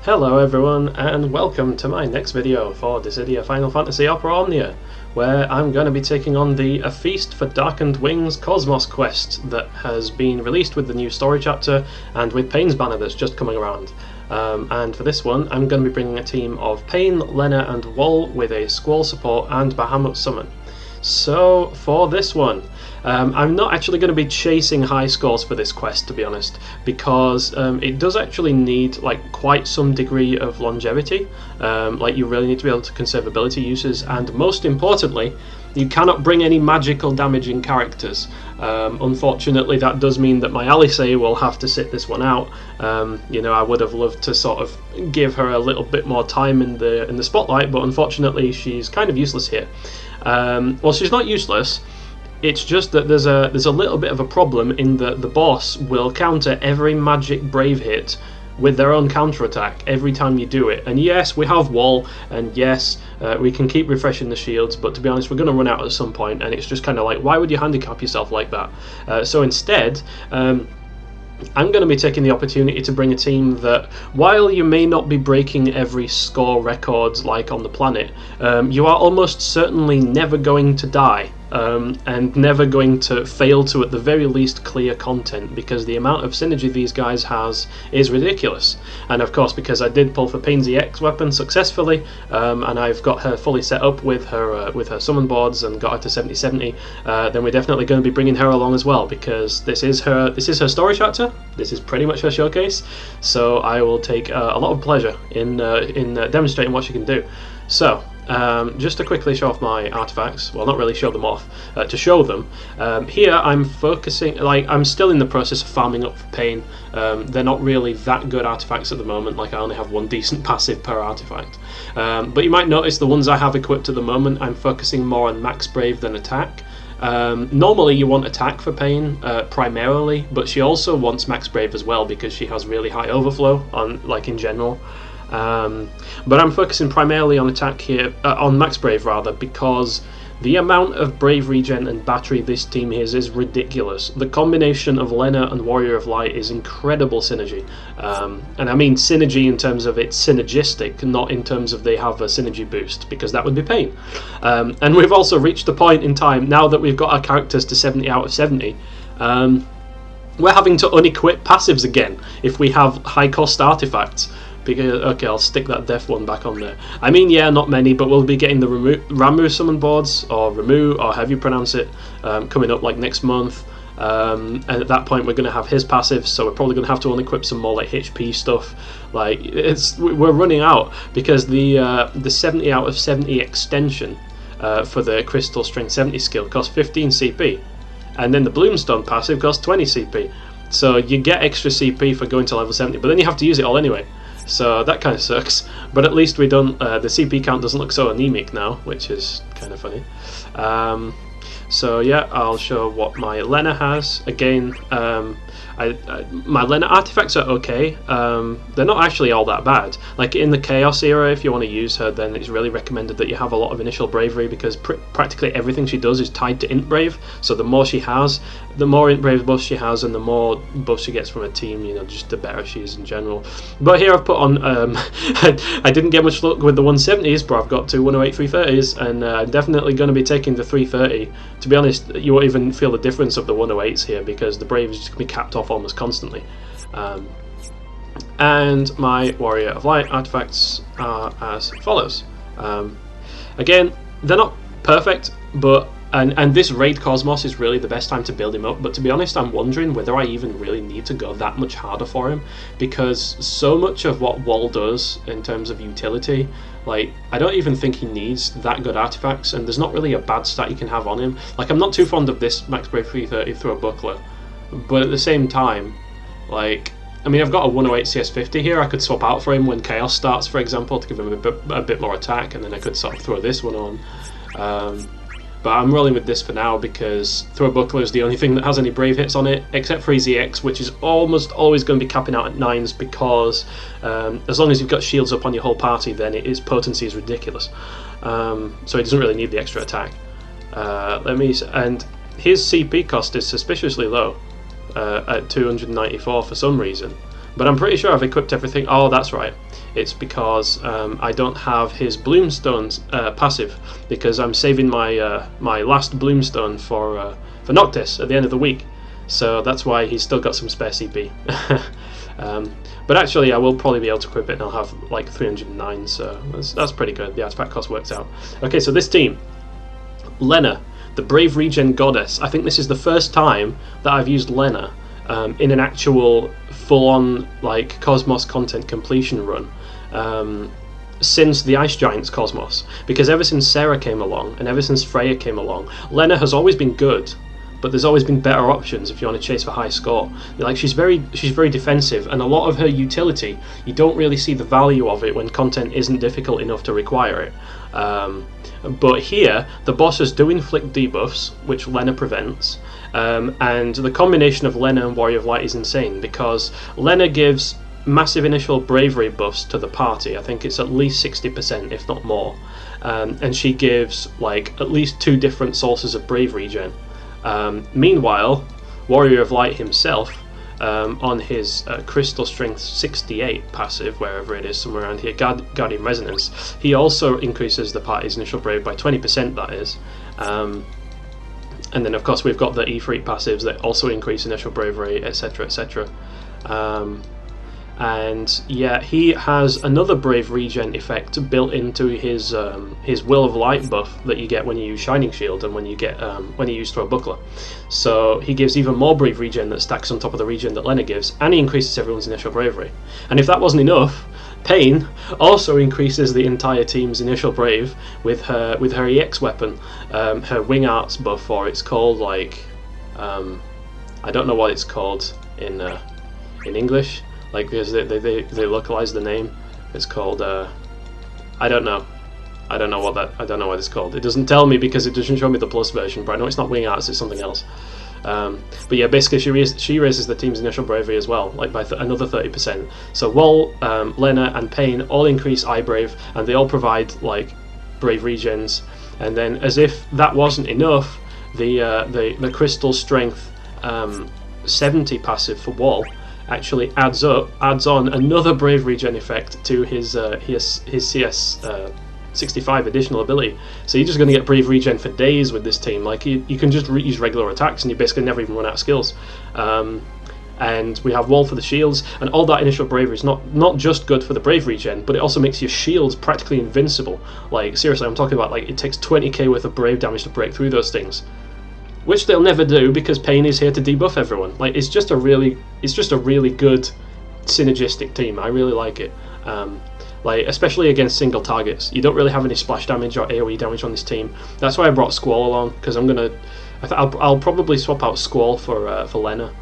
Hello everyone, and welcome to my next video for Dissidia Final Fantasy Opera Omnia, where I'm going to be taking on the A Feast for Darkened Wings Cosmos quest that has been released with the new story chapter and with Paine's banner that's just coming around. And for this one, I'm going to be bringing a team of Paine, Lenna and WoL with a Squall support and Bahamut summon. So for this one, I'm not actually going to be chasing high scores for this quest, to be honest, because it does actually need quite some degree of longevity. You really need to be able to conserve ability uses, and most importantly, you cannot bring any magical damaging characters. Unfortunately, that does mean that my Alice will have to sit this one out. I would have loved to sort of give her a little bit more time in the spotlight, but unfortunately, she's kind of useless here. Well, she's not useless. It's just that there's a little bit of a problem in that the boss will counter every magic brave hit with their own counterattack every time you do it. And yes, we have WoL, and yes, we can keep refreshing the shields, but to be honest, we're going to run out at some point, and it's just kind of like, why would you handicap yourself like that? So instead, I'm going to be taking the opportunity to bring a team that, while you may not be breaking every score record like on the planet, you are almost certainly never going to die. And never going to fail to at the very least clear content, because the amount of synergy these guys has is ridiculous. And of course, because I did pull for Paine's EX weapon successfully, and I've got her fully set up with her summon boards and got her to 70/70, then we're definitely going to be bringing her along as well, because this is her story chapter. This is pretty much her showcase, so I will take a lot of pleasure in demonstrating what she can do. So, just to quickly show off my artifacts, well, not really show them off, to show them, here I'm focusing, I'm still in the process of farming up for Paine. They're not really that good artifacts at the moment, I only have one decent passive per artifact. But you might notice the ones I have equipped at the moment, I'm focusing more on max brave than attack. Normally you want attack for Paine, primarily, but she also wants max brave as well, because she has really high overflow in general. But I'm focusing primarily on attack here, on max brave rather, because the amount of brave regen and battery this team has is ridiculous. The combination of Lenna and Warrior of Light is incredible synergy, and I mean synergy in terms of it's synergistic, not in terms of they have a synergy boost, because that would be Paine. And we've also reached the point in time now that we've got our characters to 70 out of 70. We're having to unequip passives again if we have high cost artifacts. Because, okay, I'll stick that death one back on there. I mean, yeah, not many, but we'll be getting the Ramu summon boards, or Ramu, or however you pronounce it, coming up next month. And at that point, we're going to have his passive, so we're probably going to have to unequip some more HP stuff. We're running out, because the 70 out of 70 extension for the Crystal Strength 70 skill costs 15 CP, and then the Bloomstone passive costs 20 CP. So you get extra CP for going to level 70, but then you have to use it all anyway. So that kind of sucks, but at least we don't. The CP count doesn't look so anemic now, which is kind of funny. So yeah, I'll show what my Lenna has. Again, my Lenna artifacts are okay. They're not actually all that bad. In the Chaos era, if you want to use her, then it's really recommended that you have a lot of initial bravery, because practically everything she does is tied to int brave. So the more she has, the more int brave buffs she has, and the more buffs she gets from a team, just the better she is in general. But here I've put on, I didn't get much luck with the 170s, but I've got two 108 330s, and I'm definitely going to be taking the 330. To be honest, you won't even feel the difference of the 108s here, because the brave is just going to be capped off almost constantly. And my Warrior of Light artifacts are as follows. Again, they're not perfect, but and this raid Cosmos is really the best time to build him up, but to be honest, I'm wondering whether I even really need to go that much harder for him, because so much of what WoL does in terms of utility, I don't even think he needs that good artifacts, and there's not really a bad stat you can have on him. I'm not too fond of this max brave 330 through a buckler, but at the same time, I mean, I've got a 108 CS50 here. I could swap out for him when Chaos starts, for example, to give him a bit more attack, and then I could sort of throw this one on. But I'm rolling with this for now, because Throw Buckler is the only thing that has any brave hits on it, except for his EX, which is almost always going to be capping out at 9s, because as long as you've got shields up on your whole party, then its potency is ridiculous. So he doesn't really need the extra attack. And his CP cost is suspiciously low, at 294 for some reason. But I'm pretty sure I've equipped everything. Oh, that's right. It's because I don't have his Bloomstone's passive, because I'm saving my my last Bloomstone for Noctis at the end of the week. So that's why he's still got some spare CP. But actually I will probably be able to equip it and I'll have like 309, so that's pretty good. The artifact cost works out. Okay, so this team. Lenna, the Brave Regen Goddess. I think this is the first time that I've used Lenna in an actual full-on like Cosmos content completion run since the Ice Giants Cosmos, because ever since Sarah came along and ever since Freya came along, Lenna has always been good, but there's always been better options if you want to chase for high score. Like she's very defensive, and a lot of her utility you don't really see the value of it when content isn't difficult enough to require it. But here the bosses do inflict debuffs, which Lenna prevents, and the combination of Lenna and Warrior of Light is insane, because Lenna gives massive initial bravery buffs to the party. I think it's at least 60%, if not more, and she gives like at least 2 different sources of brave regen. Meanwhile, Warrior of Light himself, on his Crystal Strength 68 passive, wherever it is, somewhere around here, Guardian Resonance, he also increases the party's initial brave by 20%, that is. And then of course we've got the Ifrit passives that also increase initial bravery, etc, etc. And yeah, he has another brave regen effect built into his Will of Light buff that you get when you use Shining Shield and when you use Throw Buckler. So he gives even more brave regen that stacks on top of the regen that Lenna gives, and he increases everyone's initial bravery. And if that wasn't enough, Paine also increases the entire team's initial brave with her EX weapon, her Wing Arts buff, or it's called like I don't know what it's called in English. Like, because they localize the name. It's called I don't know what it's called. It doesn't tell me because it doesn't show me the plus version, but I know it's not Wing Arts, it's something else. But yeah, basically she raises the team's initial bravery as well, like by another 30%. So WoL, Lenna and Paine all increase iBrave, and they all provide like brave regens. And then, as if that wasn't enough, the Crystal Strength 70 passive for WoL actually adds on another brave regen effect to his CS 65 additional ability. So you're just going to get brave regen for days with this team. Like you can just use regular attacks and you basically never even run out of skills. And we have WoL for the shields, and all that initial bravery is not just good for the brave regen, but it also makes your shields practically invincible. Like seriously, I'm talking about like it takes 20k worth of brave damage to break through those things, which they'll never do because Paine is here to debuff everyone. Like it's just a really good synergistic team. I really like it. Like especially against single targets, you don't really have any splash damage or AoE damage on this team. That's why I brought Squall along, because I'll probably swap out Squall for Lenna,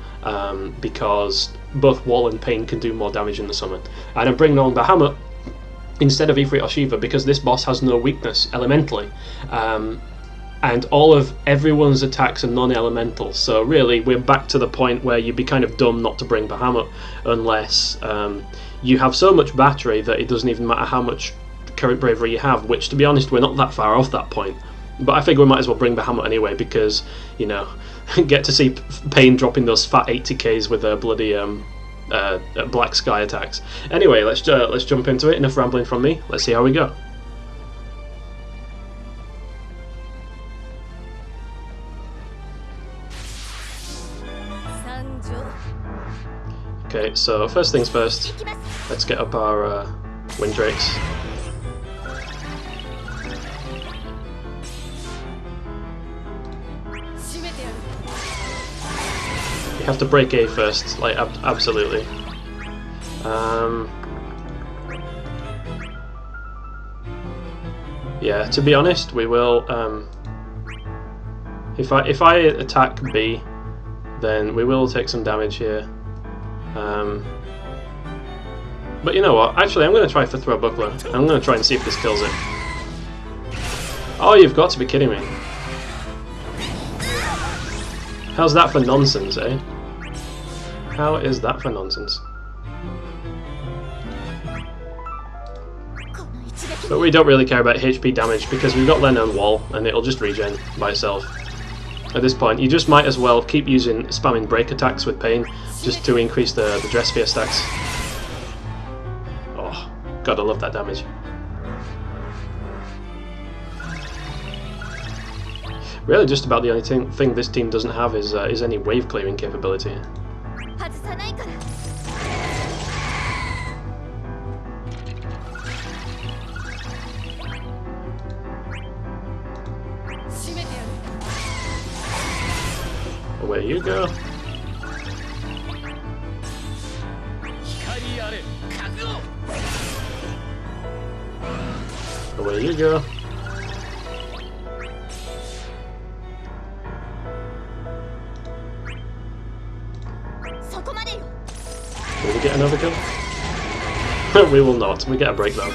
because both WoL and Paine can do more damage in the summon. And I'm bringing on Bahamut instead of Ifrit or Shiva because this boss has no weakness elementally. And all of everyone's attacks are non-elemental, so really we're back to the point where you'd be kind of dumb not to bring Bahamut unless you have so much battery that it doesn't even matter how much current bravery you have, which to be honest we're not that far off that point. But I figure we might as well bring Bahamut anyway because, you know, get to see Paine dropping those fat 80k's with their bloody Black Sky attacks. Anyway, let's jump into it. Enough rambling from me, let's see how we go. Okay, so first things first, let's get up our Wind Drakes. You have to break A first, like absolutely. Yeah, to be honest, we will. If I attack B, then we will take some damage here. But you know what? Actually, I'm going to try for Throw Buckler. I'm going to try and see if this kills it. Oh, you've got to be kidding me. How's that for nonsense, eh? How is that for nonsense? But we don't really care about HP damage because we've got Lenna and WoL, and it'll just regen by itself. At this point, you just might as well keep spamming break attacks with Paine, just to increase the dress sphere stacks. Oh, gotta love that damage. Really, just about the only thing this team doesn't have is any wave clearing capability. Away you go. Away you go. Will we get another kill? We will not. We get a break though.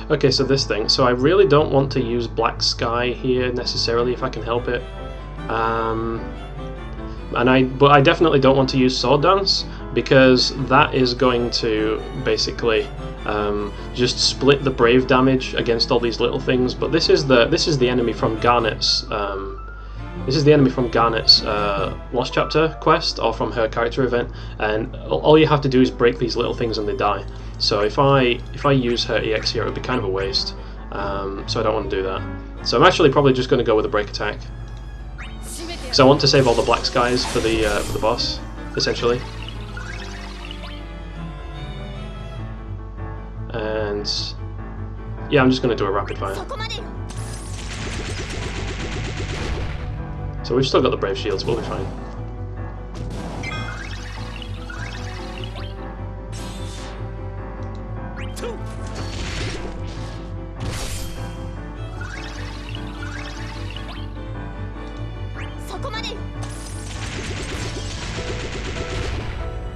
Okay, so this thing. So I really don't want to use Black Sky here necessarily if I can help it. But I definitely don't want to use Sword Dance because that is going to basically just split the Brave damage against all these little things. But this is the enemy from Garnet's Lost Chapter quest, or from her character event, and all you have to do is break these little things and they die. So if I use her EX here, it would be kind of a waste. So I don't want to do that. So I'm actually probably just going to go with a break attack. So I want to save all the Black Skies for the boss, essentially. And yeah, I'm just going to do a rapid fire. So we've still got the Brave Shields, we'll be fine.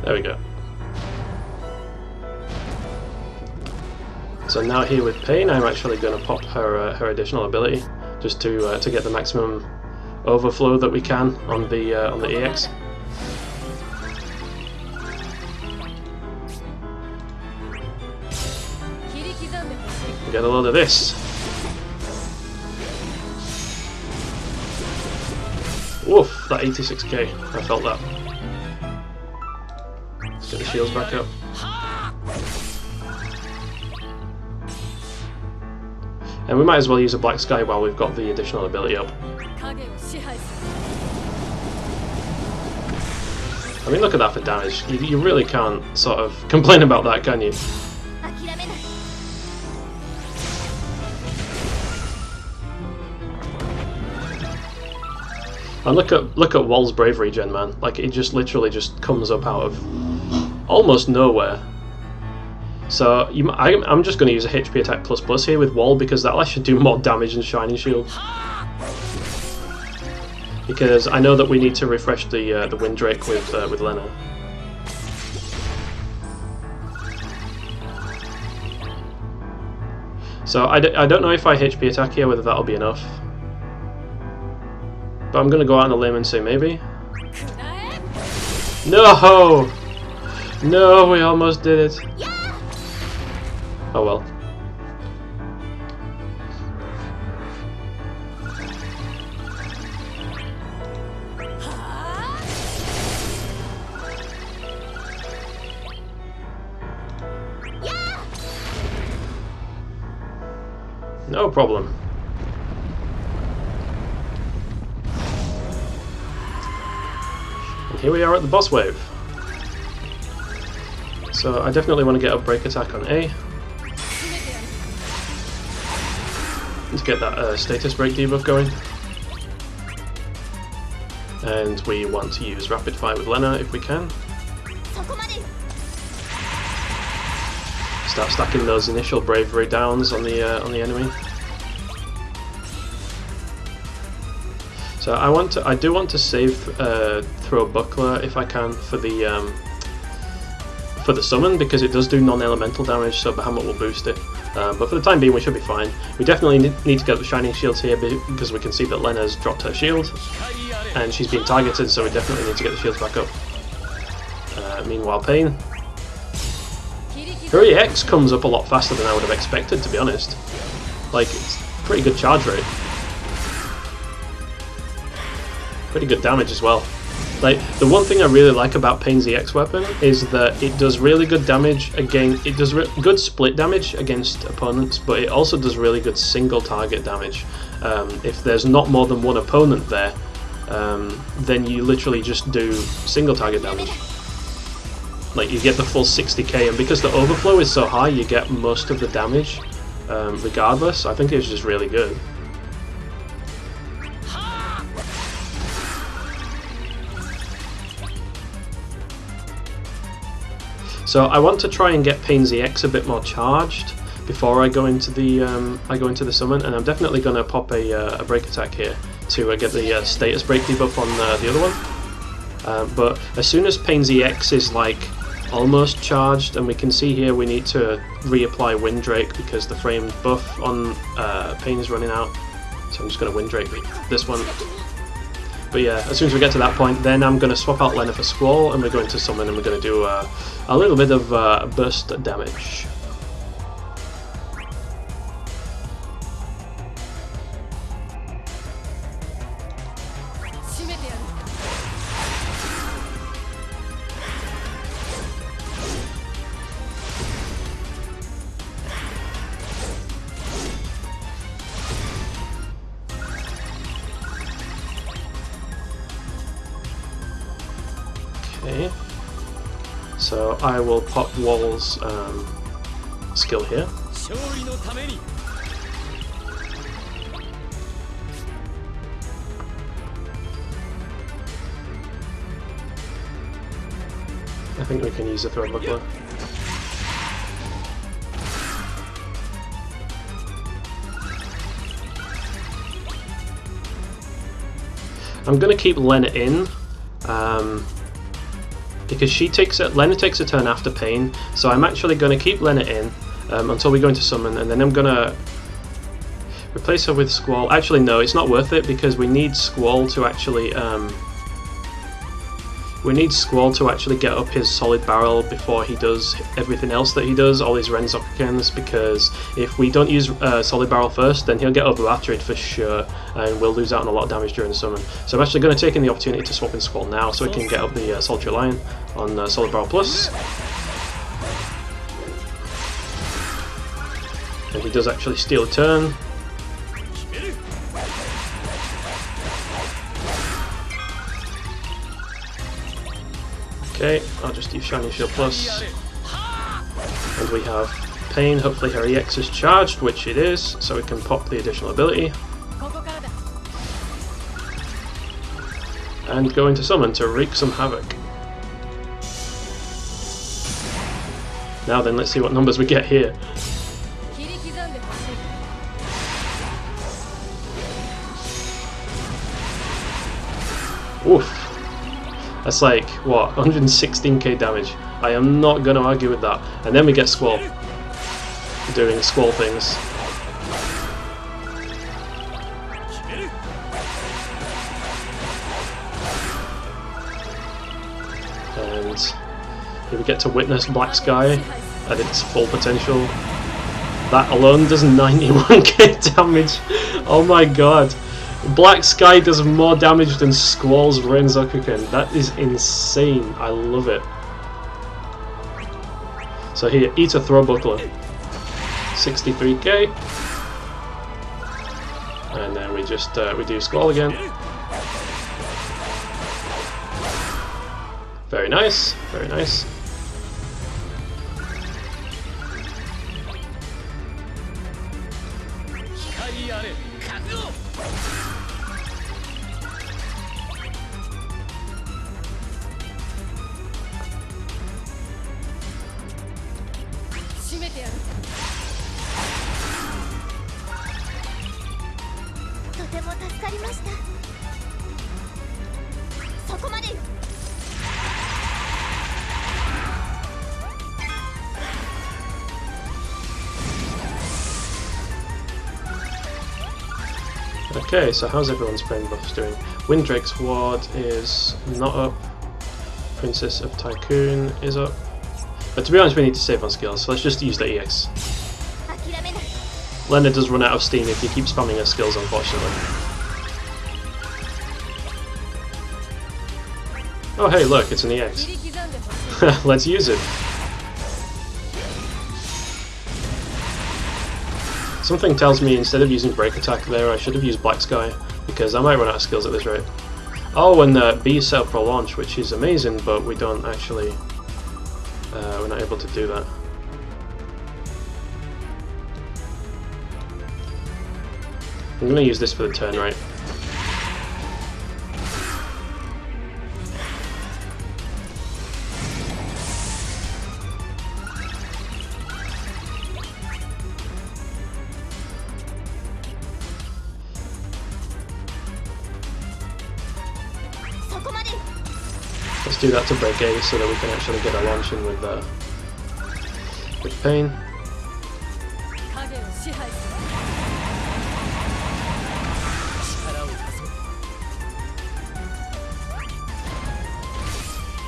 There we go. So now here with Paine, I'm actually going to pop her additional ability, just to get the maximum overflow that we can on the EX. Get a load of this. Woof, that 86k, I felt that. Let's get the shields back up. And we might as well use a Black Sky while we've got the additional ability up. I mean, look at that for damage. You really can't sort of complain about that, can you? And look at WoL's Brave regen, man. Like, it just literally just comes up out of almost nowhere. So I'm just going to use a HP attack ++ here with WoL because that'll actually do more damage than Shining Shield. Because I know that we need to refresh the Windrake with Lenna. So I don't know if I HP attack here whether that'll be enough. But I'm going to go out on a limb and say maybe. No! No, we almost did it. Oh well. No problem. And here we are at the boss wave. So I definitely want to get a break attack on A. Let's get that status break debuff going. And we want to use rapid fire with Lenna if we can. Start stacking those initial bravery downs on the enemy. So I do want to save throw buckler if I can for the summon because it does do non-elemental damage, so Bahamut will boost it. But for the time being we should be fine. We definitely need to get the shining shields here because we can see that Lenna's dropped her shield and she's being targeted, so we definitely need to get the shields back up. Meanwhile Paine, her EX comes up a lot faster than I would have expected, to be honest. Like, it's pretty good charge rate. Pretty good damage as well. Like, the one thing I really like about Paine's EX weapon is that it does really good damage against, it does good split damage against opponents, but it also does really good single target damage. If there's not more than one opponent there, then you literally just do single target damage. Like, you get the full 60k, and because the overflow is so high, you get most of the damage regardless. I think it's just really good. So I want to try and get Paine's EX a bit more charged before I go into the summon, and I'm definitely going to pop a break attack here to get the status break debuff on the other one. But as soon as Paine's EX is like almost charged, and we can see here we need to reapply Windrake because the frame buff on Paine is running out. So I'm just going to Windrake this one. But yeah, as soon as we get to that point, then I'm going to swap out Lenna for Squall, and we're going to summon, and we're going to do a little bit of burst damage. Okay, so I will pop Wall's skill here. I think we can use a throw buckler. I'm going to keep Lenna in. Because Lenna takes a turn after Paine, so I'm actually going to keep Lenna in until we go into summon, and then I'm going to replace her with Squall. Actually no, it's not worth it because we need Squall to actually get up his solid barrel before he does everything else that he does, all his Renzokukens, because if we don't use solid barrel first, then he'll get over batteried for sure, and we'll lose out on a lot of damage during the summon. So I'm actually going to take in the opportunity to swap in Squall now so we can get up the Soldier Lion on solid barrel plus. And he does actually steal a turn. Okay, I'll just use Shining Shield Plus. And we have Paine, hopefully her EX is charged, which it is, so we can pop the additional ability. And go into summon to wreak some havoc. Now then, let's see what numbers we get here. Oof. That's like, what, 116k damage. I am not going to argue with that. And then we get Squall, doing Squall things. And here we get to witness Black Sky at its full potential. That alone does 91k damage. Oh my god. Black Sky does more damage than Squall's Renzokuken. That is insane. I love it. So here, eat a throw buckler. 63k. And then we just we do Squall again. Very nice, very nice. Okay, so how's everyone's brain buffs doing? Windrake's Ward is not up. Princess of Tycoon is up. But to be honest, we need to save on skills, so let's just use the EX. Lenna does run out of steam if you keep spamming her skills, unfortunately. Oh hey, look, it's an EX. Let's use it. Something tells me instead of using Break Attack there, I should have used Black Sky, because I might run out of skills at this rate. Oh, and B is set up for launch, which is amazing, but we don't actually... we're not able to do that. I'm going to use this for the turn, right? Let's do that to break A so that we can actually get a launch in with Paine.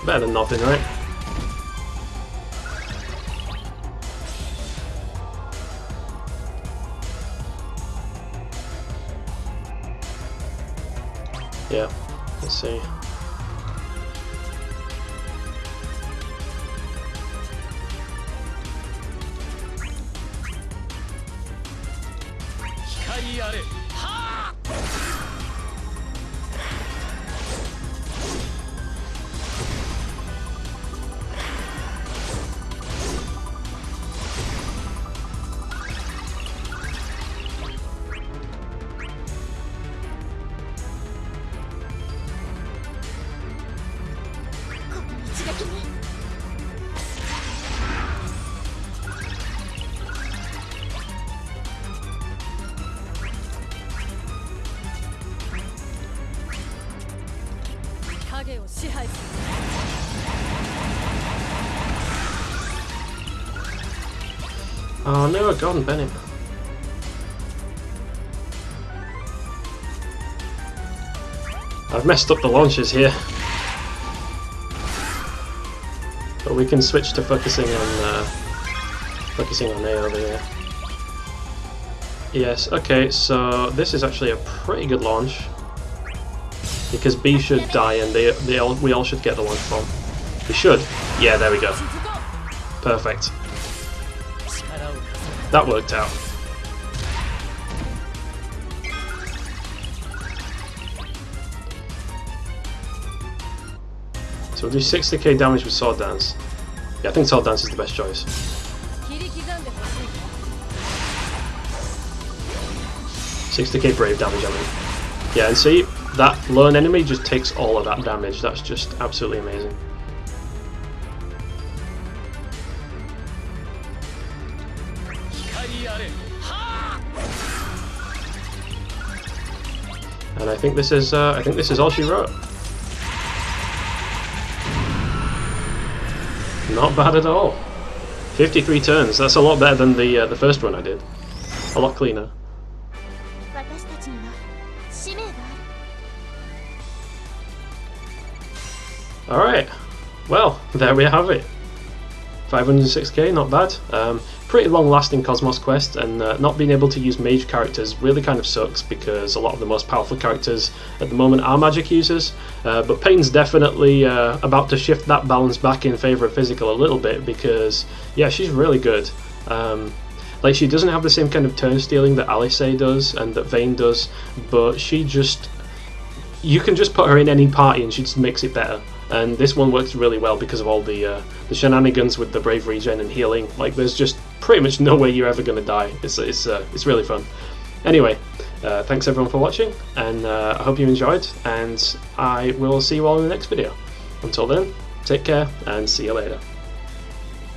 Better than nothing, right? Yeah, let's see. Oh no, Gordon Bennett. I've messed up the launches here. But we can switch to focusing on A over here. Yes, okay, so this is actually a pretty good launch. Because B should die and we all should get the launch from. We should. Yeah, there we go. Perfect. That worked out. So we'll do 60k damage with Sword Dance. Yeah, I think Sword Dance is the best choice. 60k Brave damage, I mean. Yeah, and see, that lone enemy just takes all of that damage. That's just absolutely amazing. And I think this is all she wrote. Not bad at all. 53 turns. That's a lot better than the first run I did. A lot cleaner. Alright, well, there we have it. 506k, not bad. Pretty long-lasting Cosmos quest, and not being able to use mage characters really kind of sucks because a lot of the most powerful characters at the moment are magic users. But Paine's definitely about to shift that balance back in favour of physical a little bit because, yeah, she's really good. Like, she doesn't have the same kind of turn stealing that Alice does and that Vayne does, but she just... You can just put her in any party and she just makes it better. And this one works really well because of all the shenanigans with the brave regen and healing. Like, there's just pretty much no way you're ever going to die. It's really fun. Anyway, thanks everyone for watching, and I hope you enjoyed, and I will see you all in the next video. Until then, take care and see you later.